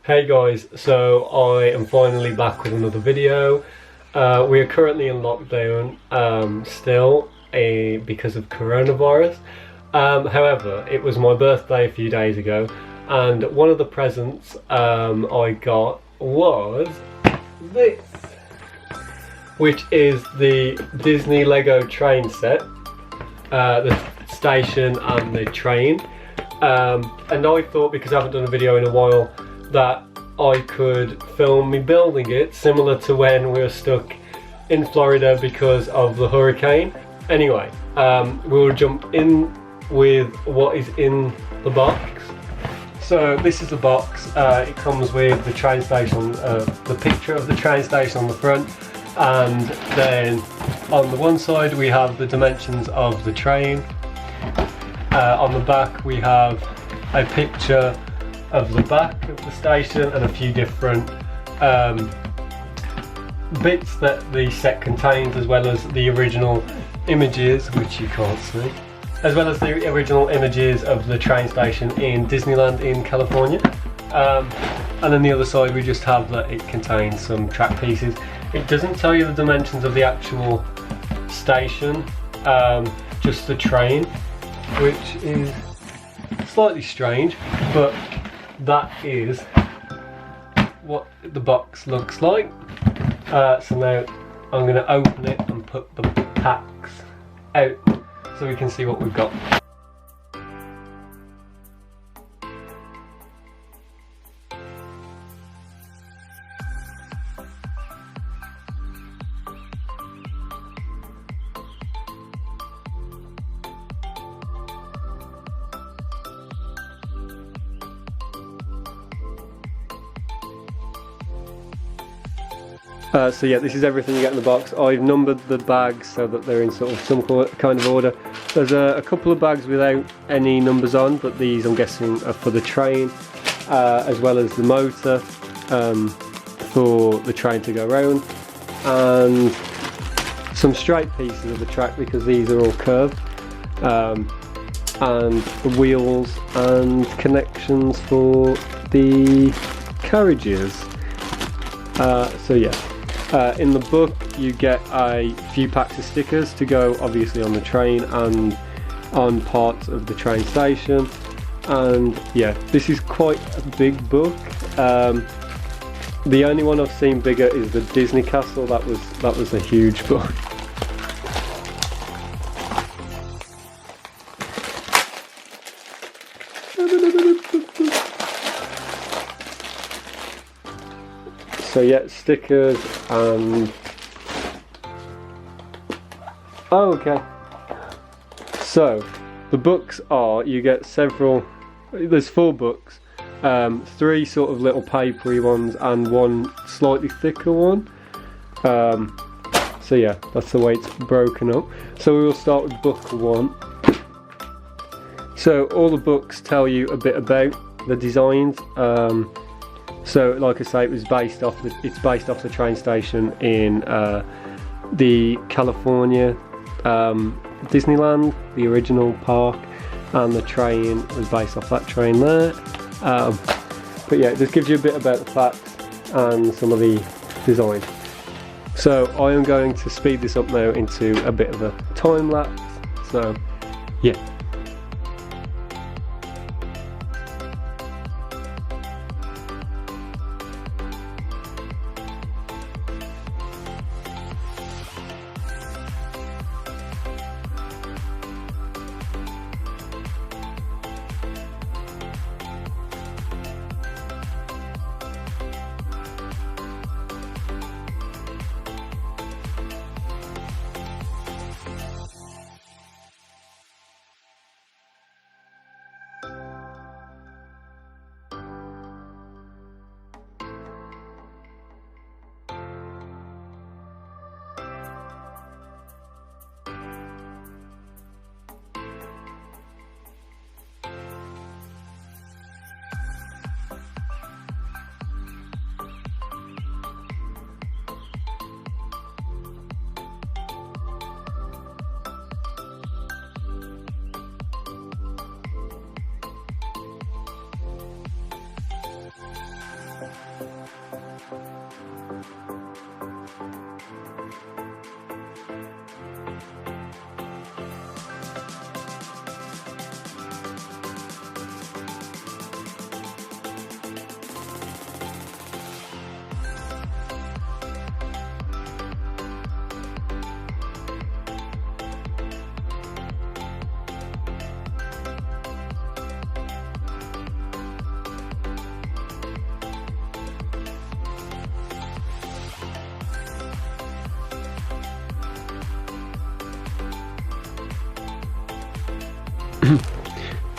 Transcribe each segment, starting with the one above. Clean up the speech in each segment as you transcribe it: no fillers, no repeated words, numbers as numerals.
Hey guys, so I am finally back with another video. We are currently in lockdown still because of coronavirus. However, it was my birthday a few days ago, and one of the presents I got was this, which is the Disney Lego train set, the station and the train. And I thought, because I haven't done a video in a while, that I could film me building it, similar to when we were stuck in Florida because of the hurricane. Anyway, we'll jump in with what is in the box. So this is the box. It comes with the train station, the picture of the train station on the front, and then on the one side we have the dimensions of the train. On the back we have a picture of the back of the station and a few different bits that the set contains, as well as the original images, which you can't see, as well as the original images of the train station in Disneyland in California. And then the other side we just have that it contains some track pieces. It doesn't tell you the dimensions of the actual station, just the train, which is slightly strange, but that is what the box looks like. So now I'm going to open it and put the packs out so we can see what we've got. So yeah, this is everything you get in the box. I've numbered the bags so that they're in sort of some kind of order. There's a couple of bags without any numbers on, but these I'm guessing are for the train, as well as the motor for the train to go round, and some straight pieces of the track because these are all curved, and the wheels and connections for the carriages. So yeah. In the book you get a few packs of stickers to go obviously on the train and on parts of the train station, and yeah, this is quite a big book. The only one I've seen bigger is the Disney Castle. That was a huge book. So yeah, stickers and... oh, okay. So, the books are, you get several, there's 4 books, 3 sort of little papery ones and 1 slightly thicker one. So yeah, that's the way it's broken up. So we will start with book 1. So all the books tell you a bit about the designs. So, like I say, it's based off the train station in the California Disneyland, the original park, and the train was based off that train there. But yeah, it just gives you a bit about the facts and some of the design. So I am going to speed this up now into a bit of a time lapse. So yeah.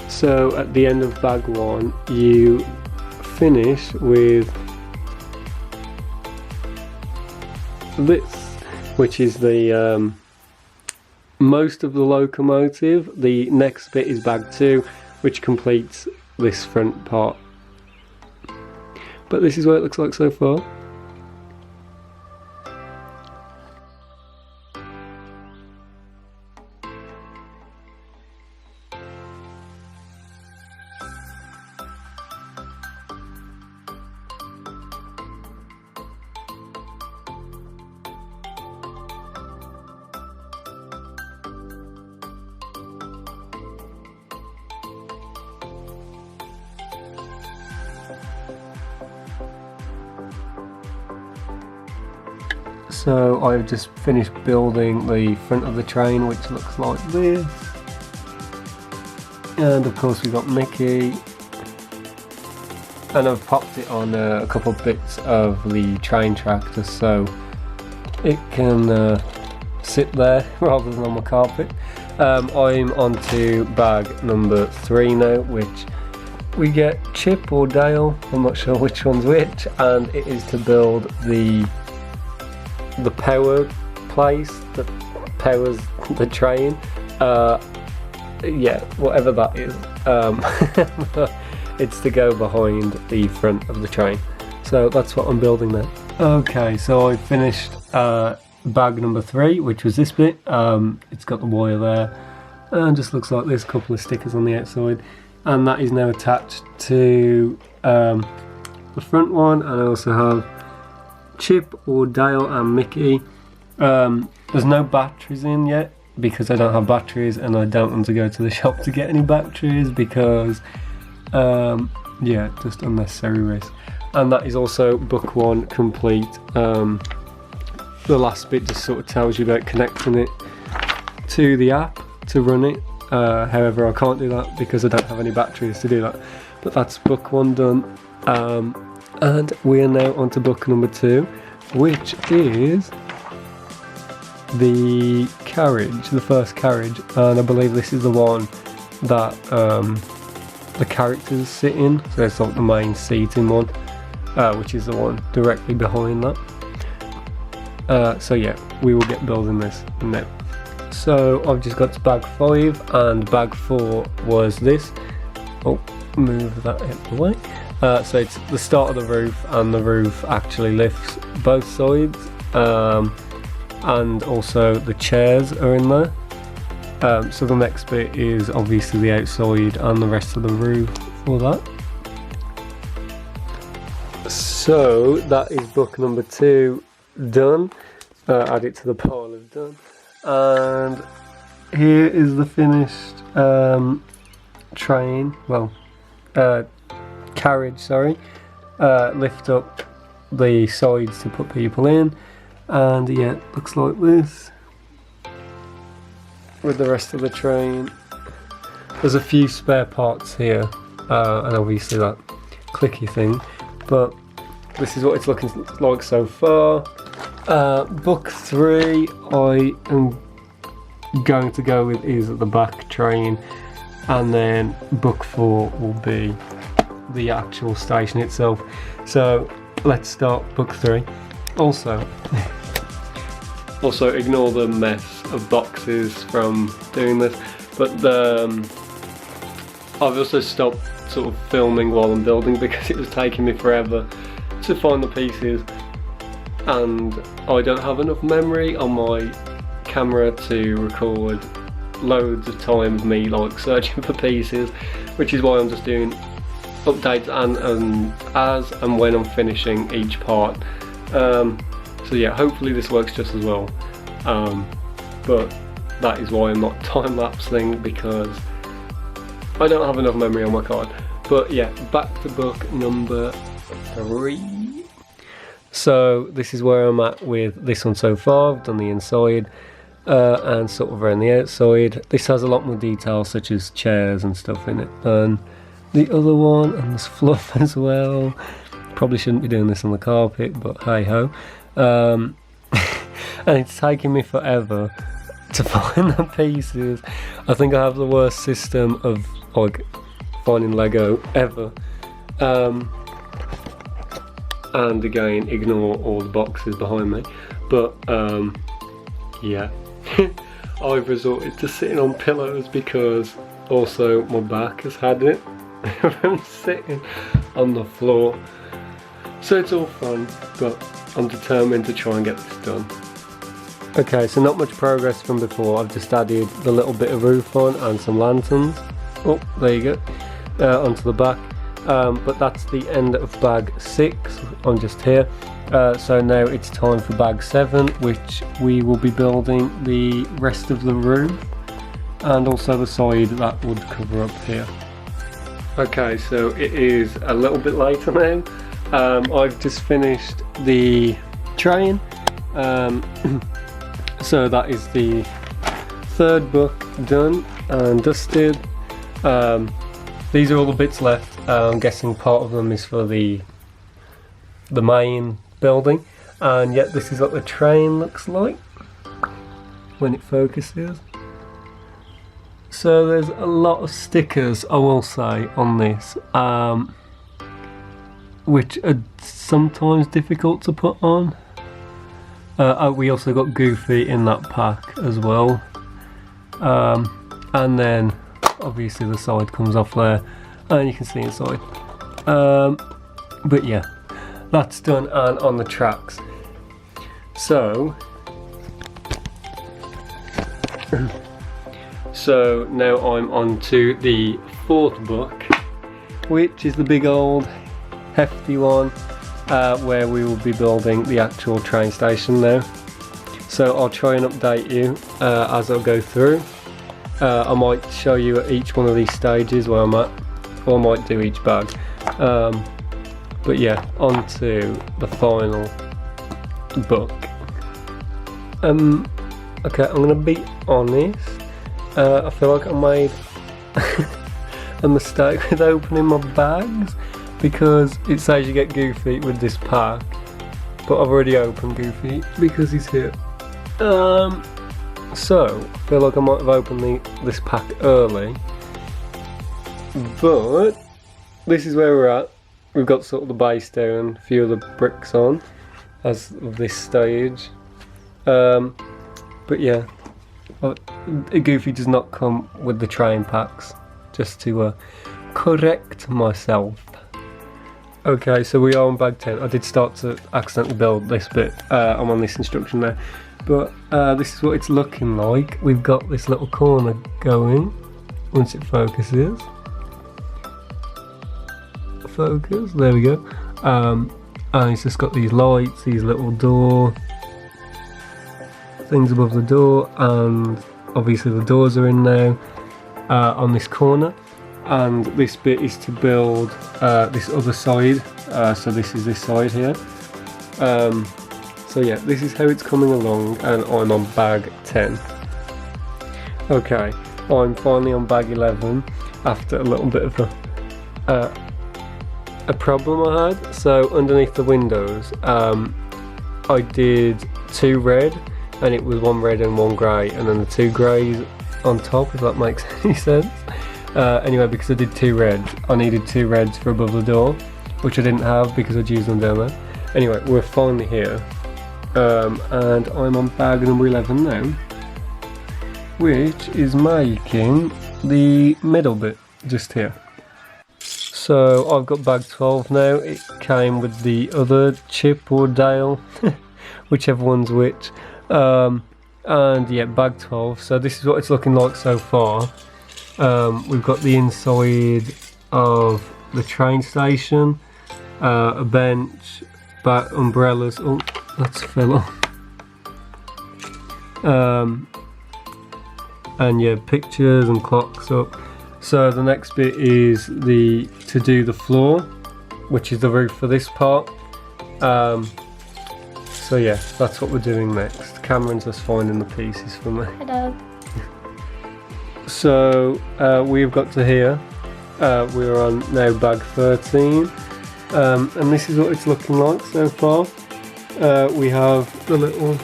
So at the end of bag 1 you finish with this, which is the most of the locomotive. The next bit is bag 2, which completes this front part. But this is what it looks like so far. So I've just finished building the front of the train, which looks like this. And of course we've got Mickey. And I've popped it on a couple of bits of the train track just so it can sit there rather than on the carpet. I'm on to bag number 3 now, which we get Chip or Dale, I'm not sure which one's which, and it is to build the power place that powers the train. Yeah, whatever that is. It's to go behind the front of the train. So that's what I'm building there. Okay, so I finished bag number 3, which was this bit. It's got the wire there, and just looks like this, couple of stickers on the outside, and that is now attached to the front one. And I also have Chip or Dale and Mickey. There's no batteries in yet because I don't have batteries, and I don't want to go to the shop to get any batteries because yeah, just unnecessary risk. And that is also book 1 complete. The last bit just sort of tells you about connecting it to the app to run it. However, I can't do that because I don't have any batteries to do that. But that's book 1 done. And we are now on to book number 2, which is the carriage, the first carriage, and I believe this is the one that the characters sit in. So it's like the main seating one, which is the one directly behind that. So yeah, we will get building this now. So I've just got to bag 5, and bag 4 was this. Oh, move that out of the way. So it's the start of the roof, and the roof actually lifts both sides, and also the chairs are in there. So the next bit is obviously the outside and the rest of the roof for that. So that is book number 2 done. Add it to the pile of done. And here is the finished train, well, carriage, sorry. Lift up the sides to put people in, and yeah, it looks like this with the rest of the train. There's a few spare parts here, and obviously that clicky thing, but this is what it's looking like so far. Book 3 I am going to go with is at the back train, and then book 4 will be the actual station itself. So let's start book 3. Also ignore the mess of boxes from doing this, but I've also stopped sort of filming while I'm building because it was taking me forever to find the pieces, and I don't have enough memory on my camera to record loads of time of me like searching for pieces, which is why I'm just doing updates and as and when I'm finishing each part. So yeah, hopefully this works just as well. But that is why I'm not time-lapsing, because I don't have enough memory on my card. But yeah, back to book number 3. So this is where I'm at with this one so far. I've done the inside and sort of around the outside. This has a lot more detail, such as chairs and stuff in it, than the other one, and there's fluff as well. Probably shouldn't be doing this on the carpet, but hey ho. And it's taking me forever to find the pieces. I think I have the worst system of like finding Lego ever. And again, ignore all the boxes behind me. But yeah, I've resorted to sitting on pillows because also my back has had it from sitting on the floor. So it's all fun, but I'm determined to try and get this done. Okay, so not much progress from before. I've just added the little bit of roof on and some lanterns. Oh, there you go, onto the back. But that's the end of bag 6. I'm just here. So now it's time for bag 7, which we will be building the rest of the roof and also the side that would cover up here. Okay, so it is a little bit later now. I've just finished the train. So that is the 3rd book done and dusted. These are all the bits left. I'm guessing part of them is for the main building, and yet this is what the train looks like when it focuses. So there's a lot of stickers, I will say, on this, which are sometimes difficult to put on. We also got Goofy in that pack as well, and then obviously the side comes off there and you can see inside. But yeah, that's done and on the tracks. So so now I'm on to the 4th book, which is the big old hefty one, where we will be building the actual train station now. So I'll try and update you as I go through. I might show you at each one of these stages where I'm at, or I might do each bag. But yeah, on to the final book. Okay, I'm gonna be honest. I feel like I made a mistake with opening my bags, because it says you get Goofy with this pack, but I've already opened Goofy because he's here. So I feel like I might have opened this pack early, but this is where we're at. We've got sort of the base down, a few of the bricks on as of this stage. But yeah, Goofy does not come with the train packs, just to correct myself. Okay, so we are on bag 10. I did start to accidentally build this bit. I'm on this instruction now. But this is what it's looking like. We've got this little corner going once it focuses. Focus, there we go. And it's just got these lights, these little door things above the door, and obviously the doors are in now on this corner. And this bit is to build this other side, so this is this side here. So yeah, this is how it's coming along, and I'm on bag 10. Okay, I'm finally on bag 11 after a little bit of a problem I had. So underneath the windows, I did 2 red, and it was 1 red and 1 grey, and then the 2 greys on top, if that makes any sense. Anyway, because I did 2 reds, I needed 2 reds for above the door, which I didn't have because I'd used them down there. Anyway, we're finally here. And I'm on bag number 11 now, which is making the middle bit just here. So I've got bag 12 now. It came with the other Chip or Dale, whichever one's which. And yeah, bag 12. So this is what it's looking like so far. We've got the inside of the train station, a bench, umbrellas. Oh, that's fell off. And yeah, pictures and clocks up. So the next bit is to do the floor, which is the roof for this part. So yeah, that's what we're doing next. Cameron's just finding the pieces for me. Hello. So we've got to here. We're on now bag 13, and this is what it's looking like so far. We have the little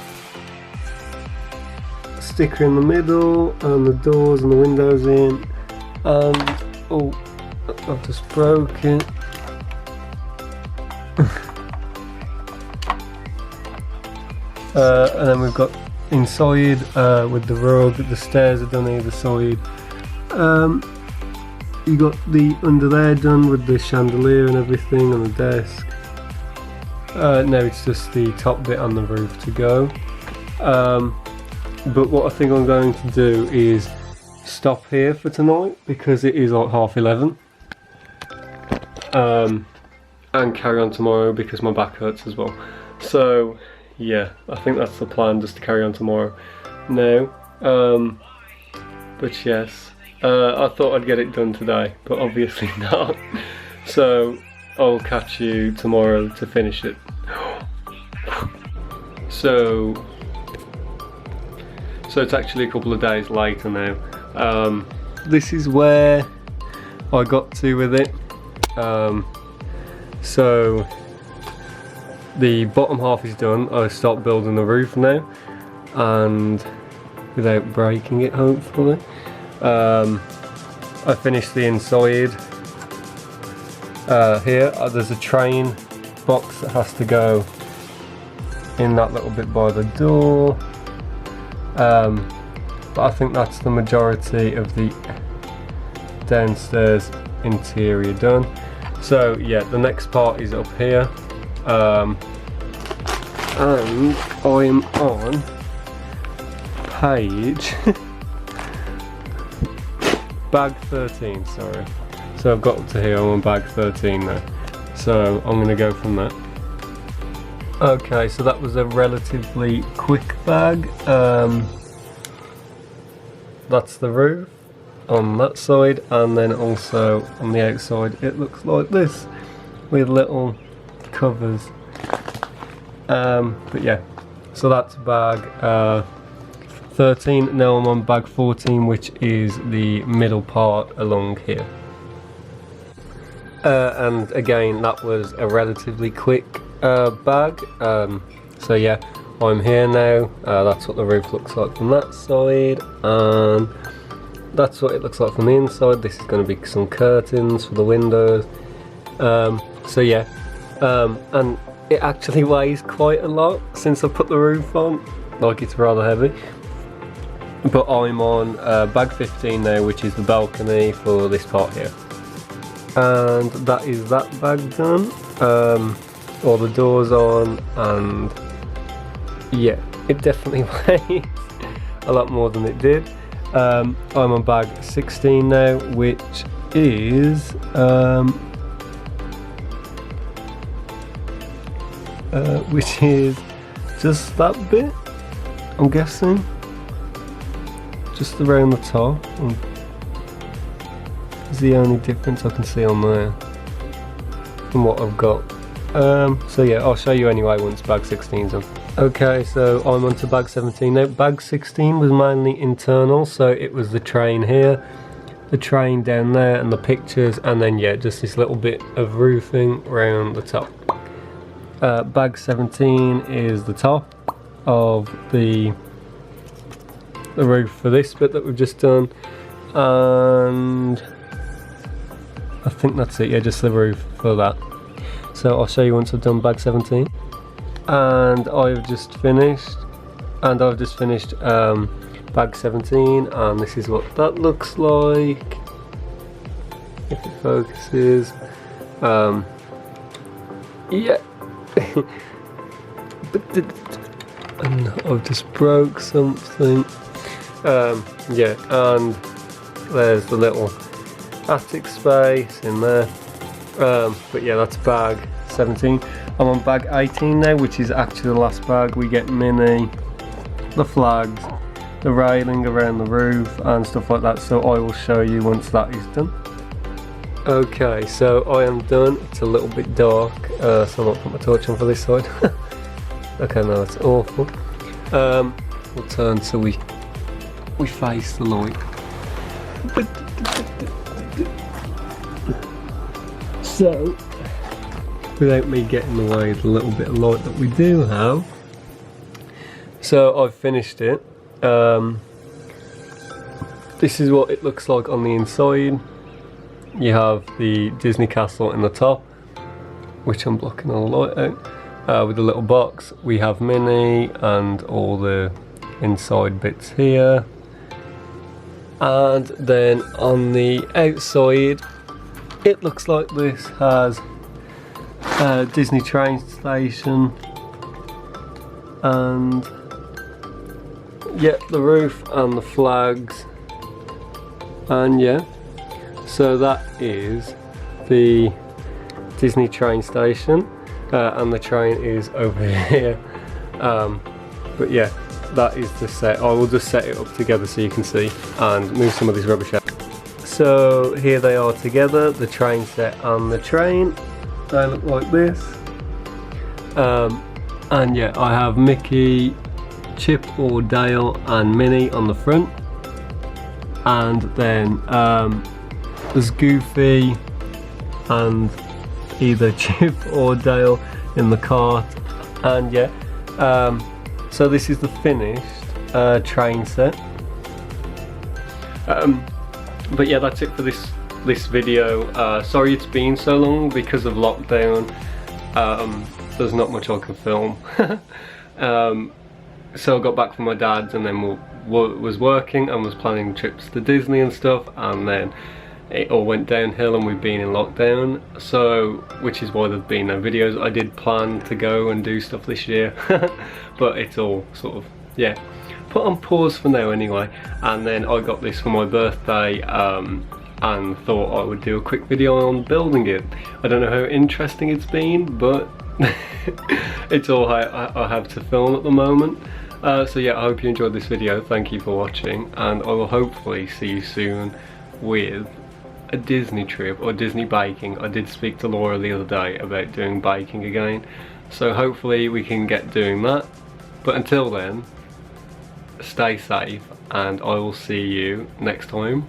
sticker in the middle, and the doors and the windows in, and oh, I've just broke it. And then we've got inside with the rug, the stairs are done either side. You got the under there done with the chandelier and everything on the desk. Now it's just the top bit on the roof to go. But what I think I'm going to do is stop here for tonight because it is like 11:30. And carry on tomorrow because my back hurts as well. So yeah, I think that's the plan, just to carry on tomorrow. No, but yes, I thought I'd get it done today, but obviously not. So I'll catch you tomorrow to finish it. So it's actually a couple of days later now. This is where I got to with it. So the bottom half is done. I stopped building the roof now, and without breaking it, hopefully. I finished the inside. Here there's a train box that has to go in that little bit by the door, but I think that's the majority of the downstairs interior done. So yeah, the next part is up here. And I'm on page bag 13, sorry. So I've got up to here, I'm on bag 13 now. So I'm gonna go from there. Okay, so that was a relatively quick bag. That's the roof on that side, and then also on the outside it looks like this with little covers. But yeah, so that's bag 13. Now I'm on bag 14, which is the middle part along here. And again, that was a relatively quick bag. So yeah, I'm here now. That's what the roof looks like from that side, and that's what it looks like from the inside. This is going to be some curtains for the windows. So yeah, and it actually weighs quite a lot since I put the roof on, like it's rather heavy. But I'm on bag 15 now, which is the balcony for this part here. And that is that bag done. All the doors on, and yeah, it definitely weighs a lot more than it did. I'm on bag 16 now, which is just that bit, I'm guessing, just around the top. Is the only difference I can see on there from what I've got. So yeah, I'll show you anyway once bag 16's on. Okay, so I'm on to bag 17 now. Bag 16 was mainly internal, so it was the train here, the train down there, and the pictures, and then yeah, just this little bit of roofing around the top. Bag 17 is the top of the roof for this bit that we've just done, and I think that's it. Yeah, just the roof for that. So I'll show you once I've done bag 17. And I've just finished bag 17, and this is what that looks like if it focuses. Yeah. And I've just broke something. Yeah, and there's the little attic space in there. But yeah, that's bag 17. I'm on bag 18 now, which is actually the last bag. We get Minnie, the flags, the railing around the roof and stuff like that, so I will show you once that is done. Okay, so I am done. It's a little bit dark, so I'm not put my torch on for this side. Okay, no, that's awful. We'll turn so we face the light. So, without me getting in the way of the little bit of light that we do have, so I've finished it. This is what it looks like on the inside. You have the Disney castle in the top, which I'm blocking all the light out, with the little box. We have Minnie and all the inside bits here. And then on the outside, it looks like this has a Disney train station and yeah, the roof and the flags, and yeah, so that is the Disney train station, and the train is over here, but yeah, that is the set. I will just set it up together so you can see and move some of this rubbish out. So here they are together, the train set and the train. They look like this, and yeah, I have Mickey, Chip or Dale and Minnie on the front, and then there's Goofy and either Chip or Dale in the cart, and yeah, so this is the finished train set. But yeah, that's it for this video. Sorry it's been so long because of lockdown. There's not much I can film. So I got back from my dad's and then was working and was planning trips to Disney and stuff, and then it all went downhill and we've been in lockdown, so which is why there've been no videos. I did plan to go and do stuff this year, but it's all sort of, yeah, put on pause for now anyway. And then I got this for my birthday, and thought I would do a quick video on building it. I don't know how interesting it's been, but it's all I have to film at the moment. So yeah, I hope you enjoyed this video. Thank you for watching, and I will hopefully see you soon with a Disney trip or Disney baking. I did speak to Laura the other day about doing baking again, so hopefully we can get doing that. But until then, stay safe and I will see you next time.